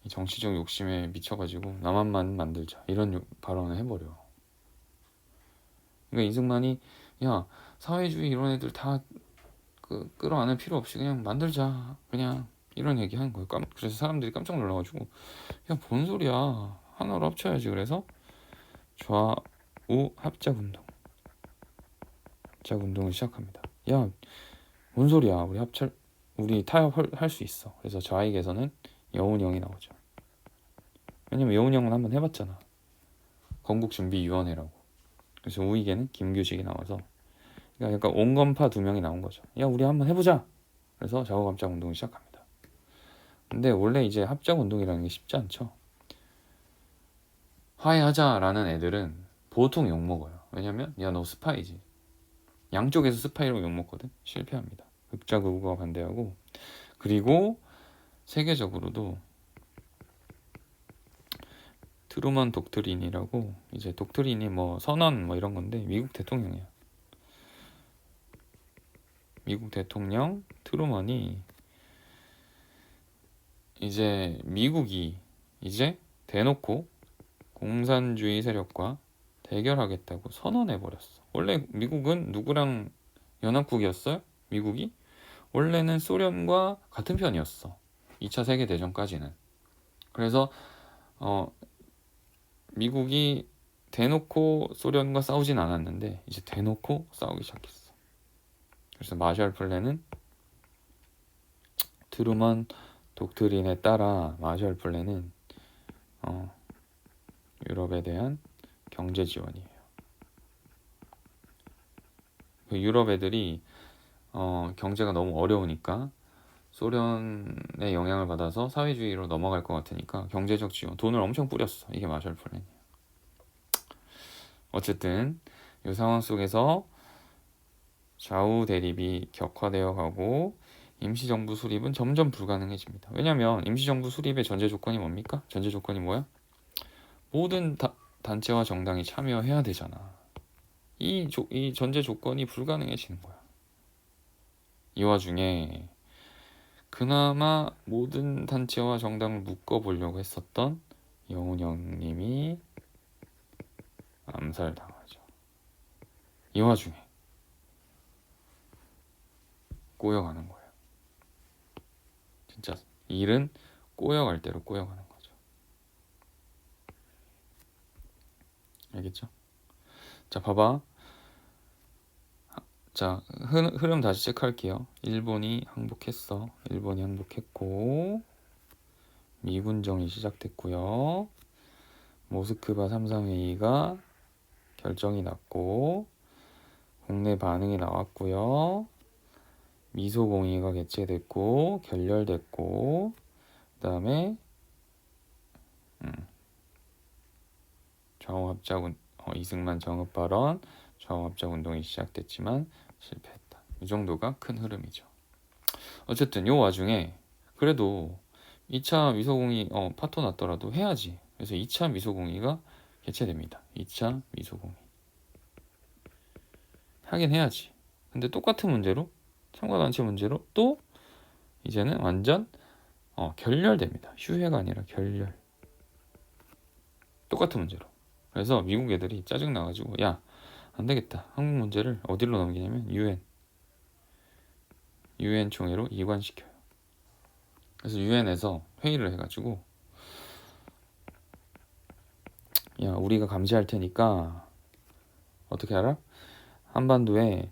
이 정치적 욕심에 미쳐가지고 남한만 만들자. 이런 발언을 해버려. 그러니까 이승만이 야 사회주의 이런 애들 다 끌어안을 필요 없이 그냥 만들자. 그냥 이런 얘기 하는 거예요. 그래서 사람들이 깜짝 놀라가지고 야 뭔 소리야 하나로 합쳐야지. 그래서 좌우 합작운동을 시작합니다. 야 뭔 소리야 우리 타협할 수 있어. 그래서 좌익에서는 여운이 형이 나오죠. 왜냐면 여운이 형은 한번 해봤잖아. 건국준비위원회라고. 그래서 우익에는 김규식이 나와서 그러니까 약간 온건파 2명이 나온 거죠. 야 우리 한번 해보자. 그래서 좌우 합작운동을 시작합니다. 근데 원래 이제 합작운동이라는 게 쉽지 않죠. 화해하자라는 애들은 보통 욕먹어요. 왜냐면 야 너 스파이지. 양쪽에서 스파이라고 욕먹거든. 실패합니다. 극좌극우가 반대하고. 그리고 세계적으로도 트루먼 독트린이라고 이제 독트린이 뭐 선언 뭐 이런 건데 미국 대통령이야. 미국 대통령 트루먼이 이제 미국이 이제 대놓고 공산주의 세력과 대결하겠다고 선언해버렸어. 원래 미국은 누구랑 연합국이었어요? 미국이? 원래는 소련과 같은 편이었어. 2차 세계대전까지는. 그래서 미국이 대놓고 소련과 싸우진 않았는데 이제 대놓고 싸우기 시작했어. 그래서 마셜 플랜은 트루먼 독트린에 따라 마셜 플랜은 유럽에 대한 경제 지원이에요. 유럽 애들이 경제가 너무 어려우니까 소련의 영향을 받아서 사회주의로 넘어갈 것 같으니까 경제적 지원, 돈을 엄청 뿌렸어. 이게 마셜 플랜이에요. 어쨌든 이 상황 속에서 좌우 대립이 격화되어 가고 임시정부 수립은 점점 불가능해집니다. 왜냐면 임시정부 수립의 전제 조건이 뭡니까? 전제 조건이 뭐야? 모든 단체와 정당이 참여해야 되잖아. 이 전제 조건이 불가능해지는 거야. 이 와중에 그나마 모든 단체와 정당을 묶어보려고 했었던 여운형님이 암살당하죠. 이 와중에 꼬여가는 거예요. 진짜 일은 꼬여갈 대로 꼬여가는 거죠. 알겠죠? 자 봐봐. 자 흐름 다시 체크할게요. 일본이 항복했어. 일본이 항복했고 미군정이 시작됐고요. 모스크바 3상회의가 결정이 났고 국내 반응이 나왔고요. 미소공의가 개최됐고 결렬됐고 그다음에 좌우합작 이승만 정읍 발언, 좌우합작 운동이 시작됐지만 실패했다. 이 정도가 큰 흐름이죠. 어쨌든 요 와중에 그래도 2차 미소공의 파토 났더라도 해야지. 그래서 2차 미소공의가 개최됩니다. 2차 미소공의 하긴 해야지. 근데 똑같은 문제로 참가단체 문제로 또 이제는 완전 결렬됩니다. 휴회가 아니라 결렬. 똑같은 문제로. 그래서 미국 애들이 짜증 나가지고 야, 안 되겠다. 한국 문제를 어디로 넘기냐면 유엔 총회로 이관시켜요. 그래서 유엔에서 회의를 해가지고 야, 우리가 감시할 테니까 어떻게 알아? 한반도에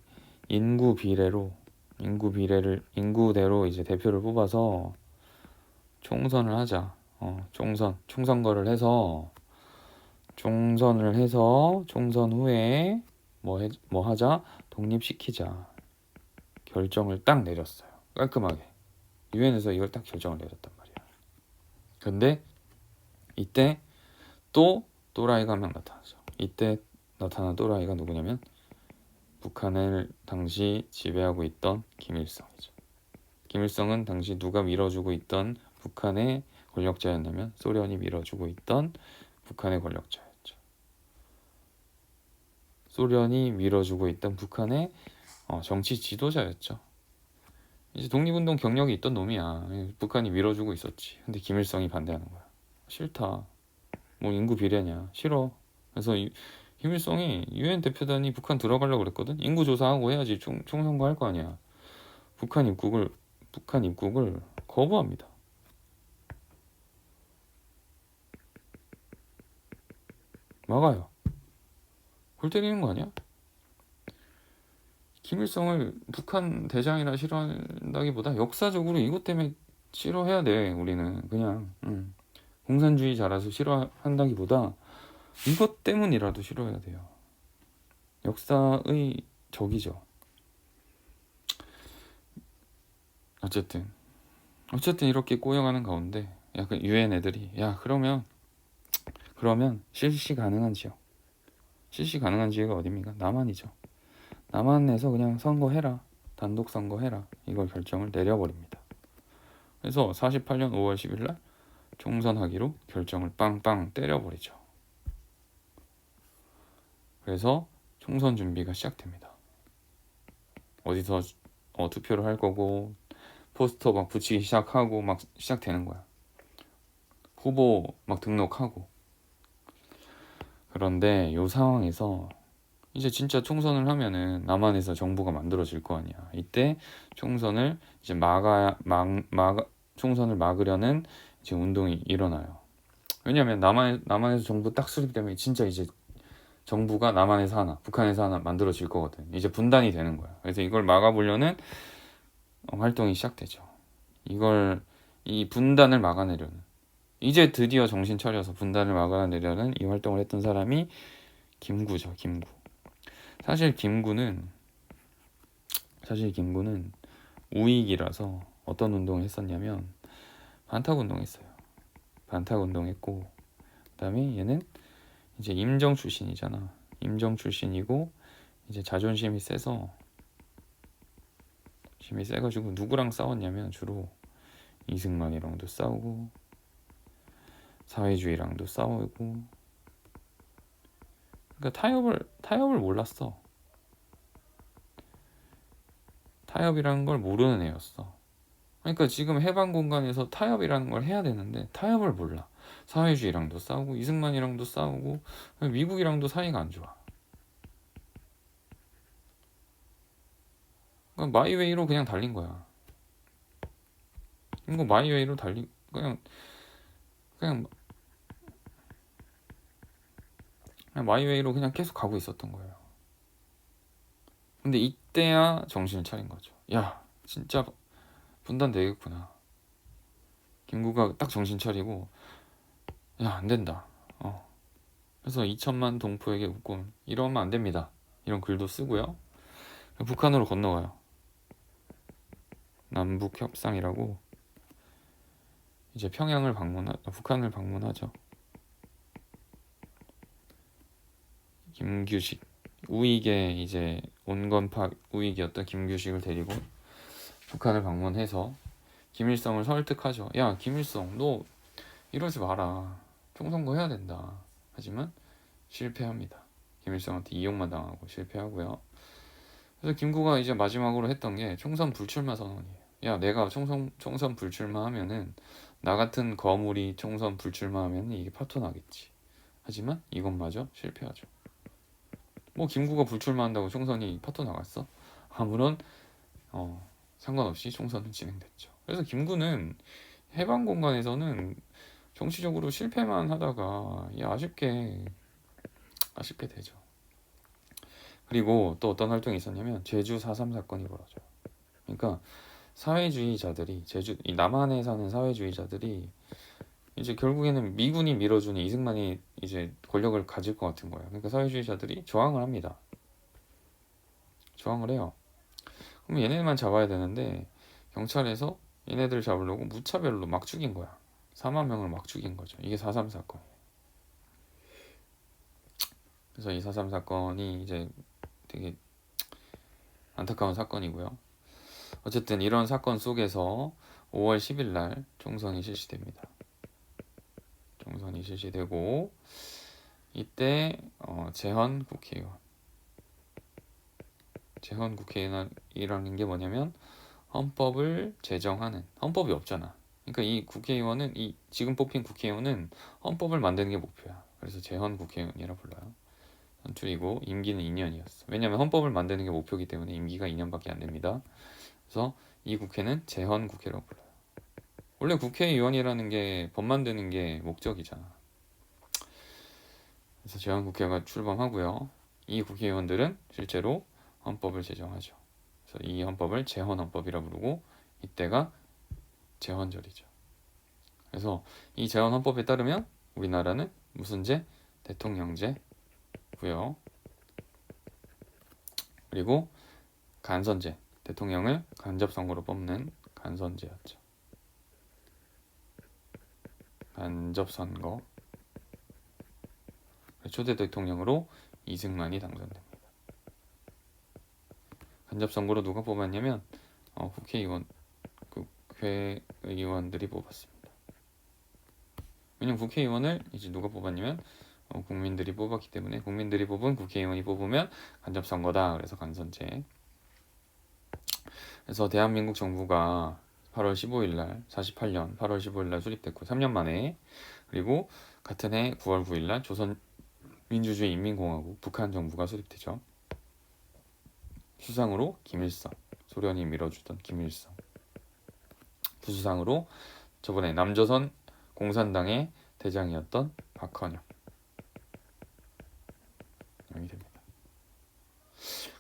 인구대로 이제 대표를 뽑아서 총선을 하자. 총선거를 해서 총선 후에 뭐 하자? 독립시키자. 결정을 딱 내렸어요. 깔끔하게. 유엔에서 이걸 딱 결정을 내렸단 말이야. 근데 이때 또 또라이가 한 명 나타나죠. 이때 나타난 또라이가 누구냐면 북한을 당시 지배하고 있던 김일성이죠. 김일성은 당시 누가 밀어주고 있던 북한의 권력자였냐면 소련이 밀어주고 있던 북한의 권력자였죠. 소련이 밀어주고 있던 북한의 정치 지도자였죠. 이제 독립운동 경력이 있던 놈이야. 북한이 밀어주고 있었지. 근데 김일성이 반대하는 거야. 싫다. 뭐 인구 비례냐. 싫어. 그래서 김일성이 유엔 대표단이 북한 들어가려고 그랬거든. 인구 조사하고 해야지 총선거 할 거 아니야. 북한 입국을 거부합니다. 막아요. 골 때리는 거 아니야? 김일성을 북한 대장이라 싫어한다기보다 역사적으로 이것 때문에 싫어해야 돼. 우리는 그냥 공산주의자라서 싫어한다기보다 이것 때문이라도 싫어해야 돼요. 역사의 적이죠. 어쨌든 이렇게 꼬여가는 가운데 약간 유엔 애들이 야, 그러면 실시 가능한 지역가 어딥니까? 남한이죠. 남한에서 그냥 선거해라. 단독 선거해라. 이걸 결정을 내려버립니다. 그래서 48년 5월 10일 날 총선하기로 결정을 빵빵 때려버리죠. 그래서 총선 준비가 시작됩니다. 어디서 투표를 할 거고 포스터 막 붙이기 시작하고 막 시작되는 거야. 후보 막 등록하고. 그런데 이 상황에서 이제 진짜 총선을 하면은 남한에서 정부가 만들어질 거 아니야. 이때 총선을 이제 총선을 막으려는 이제 운동이 일어나요. 왜냐면 남한에서 정부 딱 수립되면 진짜 이제 정부가 남한에서 하나, 북한에서 하나 만들어질 거거든. 이제 분단이 되는 거야. 그래서 이걸 막아보려는 활동이 시작되죠. 이 분단을 막아내려는, 이제 드디어 정신 차려서 분단을 막아내려는 이 활동을 했던 사람이 김구죠. 김구. 사실 김구는 우익이라서 어떤 운동을 했었냐면 반탁 운동했어요. 반탁 운동했고, 그다음에 얘는 이제 임정 출신이잖아. 임정 출신이고 이제 자존심이 세가지고 누구랑 싸웠냐면 주로 이승만이랑도 싸우고 사회주의랑도 싸우고. 그러니까 타협을 몰랐어. 타협이라는 걸 모르는 애였어. 그러니까 지금 해방 공간에서 타협이라는 걸 해야 되는데 타협을 몰라. 사회주의랑도 싸우고 이승만이랑도 싸우고 미국이랑도 사이가 안 좋아. 그러니까 마이웨이로 그냥 달린 거야. 이거 마이웨이로 그냥 마이웨이로 그냥 계속 가고 있었던 거예요. 근데 이때야 정신을 차린 거죠. 야, 진짜 분단 되겠구나. 김구가 딱 정신 차리고 야, 안 된다. 그래서 2천만 동포에게 웃고 이러면 안 됩니다. 이런 글도 쓰고요. 북한으로 건너가요. 남북 협상이라고 이제 북한을 방문하죠. 김규식 우익의 이제 온건파 우익이었던 김규식을 데리고 북한을 방문해서 김일성을 설득하죠. 야, 김일성, 너 이러지 마라. 총선거 해야 된다. 하지만 실패합니다. 김일성한테 이용만 당하고 실패하고요. 그래서 김구가 이제 마지막으로 했던 게 총선 불출마 선언이에요. 야, 내가 총선 불출마하면은 나 같은 거물이 총선 불출마하면 이게 파토 나겠지. 하지만 이것마저 실패하죠. 뭐 김구가 불출마한다고 총선이 파토 나갔어? 아무런 상관없이 총선은 진행됐죠. 그래서 김구는 해방 공간에서는 정치적으로 실패만 하다가 아쉽게 되죠. 그리고 또 어떤 활동이 있었냐면 제주 4.3 사건이 벌어져요. 그러니까 사회주의자들이 이 남한에 사는 사회주의자들이 이제 결국에는 미군이 밀어주는 이승만이 이제 권력을 가질 것 같은 거예요. 그러니까 사회주의자들이 저항을 합니다. 저항을 해요. 그럼 얘네만 잡아야 되는데 경찰에서 얘네들 잡으려고 무차별로 막 죽인 거야. 4만 명을 막 죽인 거죠. 이게 4.3 사건이에요. 그래서 이 4.3 사건이 이제 되게 안타까운 사건이고요. 어쨌든 이런 사건 속에서 5월 10일 날 총선이 실시됩니다. 총선이 실시되고 이때 재헌 국회의원이라는 게 뭐냐면 헌법을 제정하는, 헌법이 없잖아. 그러니까 이 국회의원은, 이 지금 뽑힌 국회의원은 헌법을 만드는 게 목표야. 그래서 재헌 국회의원이라 불러요. 선출이고 임기는 2년이었어. 왜냐하면 헌법을 만드는 게 목표이기 때문에 임기가 2년밖에 안 됩니다. 그래서 이 국회는 재헌 국회라고 불러요. 원래 국회의원이라는 게 법 만드는 게 목적이잖아. 그래서 재헌 국회가 출범하고요. 이 국회의원들은 실제로 헌법을 제정하죠. 그래서 이 헌법을 재헌헌법이라 부르고 이때가 재헌절이죠. 그래서 이 재헌헌법에 따르면 우리나라는 무슨 제? 대통령제고요. 그리고 간선제, 대통령을 간접선거로 뽑는 간선제였죠. 간접선거. 초대 대통령으로 이승만이 당선됩니다. 간접선거로 누가 뽑았냐면 국회의원들이 뽑았습니다. 왜냐면 국회의원을 이제 누가 뽑았냐면 국민들이 뽑았기 때문에 국민들이 뽑은 국회의원이 뽑으면 간접선거다. 그래서 간선제. 그래서 대한민국 정부가 8월 15일 날 48년 8월 15일 날 수립됐고 3년 만에, 그리고 같은 해 9월 9일 날 조선민주주의 인민공화국 북한 정부가 수립되죠. 수상으로 김일성, 소련이 밀어주던 김일성. 부수상으로 저번에 남조선 공산당의 대장이었던 박헌영. 여기 됩니다.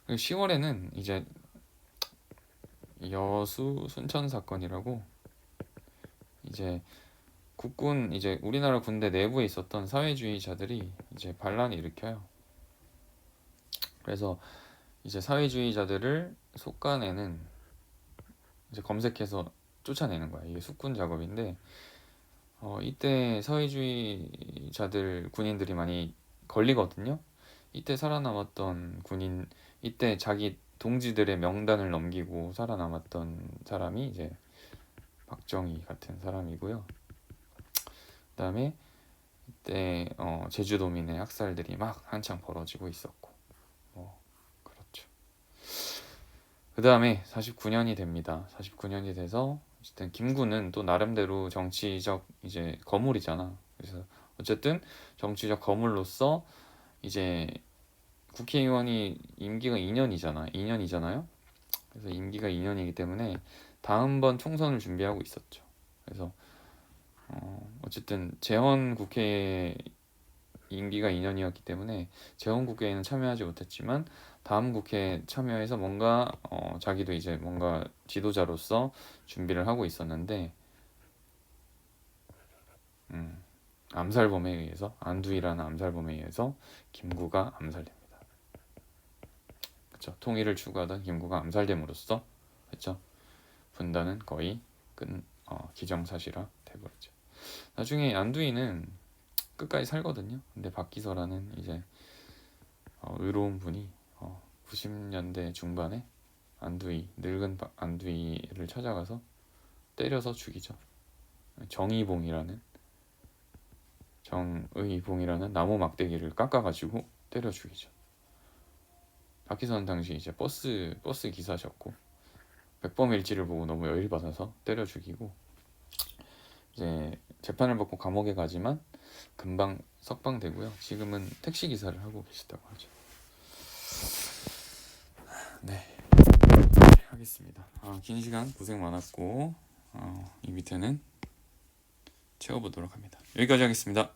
10월에는 이제 여수 순천 사건이라고 이제 국군, 이제 우리나라 군대 내부에 있었던 사회주의자들이 이제 반란을 일으켜요. 그래서 이제 사회주의자들을 속아내는, 이제 검색해서 쫓아내는 거야. 이게 숙군 작업인데 이때 사회주의자들 군인들이 많이 걸리거든요. 이때 살아남았던 군인, 이때 자기 동지들의 명단을 넘기고 살아남았던 사람이 이제 박정희 같은 사람이고요. 그다음에 이때 제주도민의 학살들이 막 한창 벌어지고 있었고, 그렇죠. 그다음에 49년이 됩니다. 49년이 돼서 어쨌든 김구는 또 나름대로 정치적 이제 거물이잖아. 그래서 어쨌든 정치적 거물로서 이제 국회의원이 임기가 2년이잖아요. 그래서 임기가 2년이기 때문에 다음번 총선을 준비하고 있었죠. 그래서 어쨌든 재헌 국회의 임기가 2년이었기 때문에 재헌 국회에는 참여하지 못했지만 다음 국회에 참여해서 뭔가 자기도 이제 뭔가 지도자로서 준비를 하고 있었는데 암살범에 의해서, 안두희라는 암살범에 의해서 김구가 암살됩니다. 그렇죠. 통일을 추구하던 김구가 암살됨으로써, 그렇죠, 분단은 거의 기정사실화 돼버렸죠. 나중에 안두희는 끝까지 살거든요. 근데 박기서라는 이제 의로운 분이 90년대 중반에 늙은 안두희를 찾아가서 때려서 죽이죠. 정의봉이라는 나무 막대기를 깎아가지고 때려 죽이죠. 박기서는 당시 이제 버스 기사셨고 백범일지를 보고 너무 열받아서 때려 죽이고 이제 재판을 받고 감옥에 가지만 금방 석방되고요. 지금은 택시 기사를 하고 계시다고 하죠. 네, 하겠습니다. 긴 시간 고생 많았고 이 밑에는 채워보도록 합니다. 여기까지 하겠습니다.